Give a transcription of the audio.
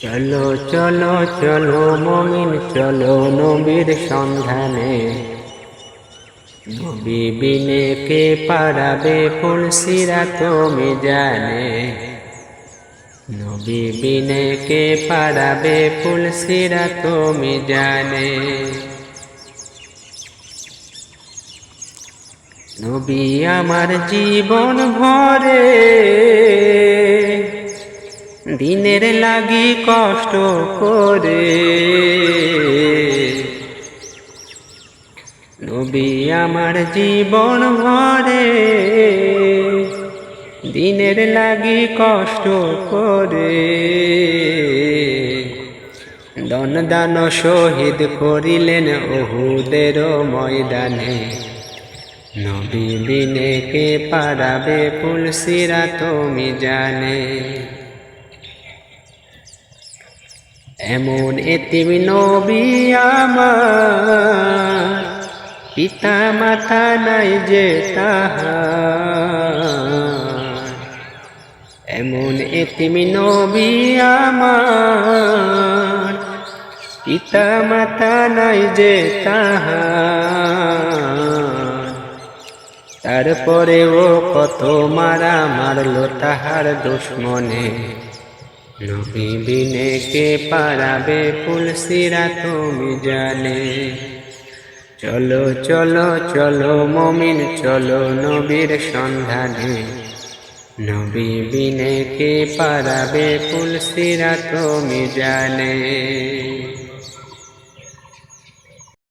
চলো চলো চলো মুমিন চলো নবীর সন্ধানে। নবী বিনে কে পারাবে ফুলসিরাত মিজানে। নবী বিনে কে পারাবে ফুলসিরাত মিজানে। নবী আমার জীবন ভরে দিনের লাগি কষ্ট করে। নবী আমার জীবন ভরে দিনের লাগি কষ্ট করে। দন দান শহীদ করিলেন উহুদের ময়দানে। নবী বিনে কে পারাবে ফুলসিরাত মিজানে। এমন এতিম নবী আমার পিতা মাতা নাই যে তাহার। এমন এতিম নবী আমার পিতা মাতা নাই যে তাহার। তারপরেও কত মারা মারলো তাহার দুশ্মনে। নবী বিনে কে পারাবে ফুলসিরাত মিজানে। চলো চলো চলো মুমিন চলো নবীর সন্ধানে। নবী বিনে কে পারাবে ফুলসিরাত মিজানে।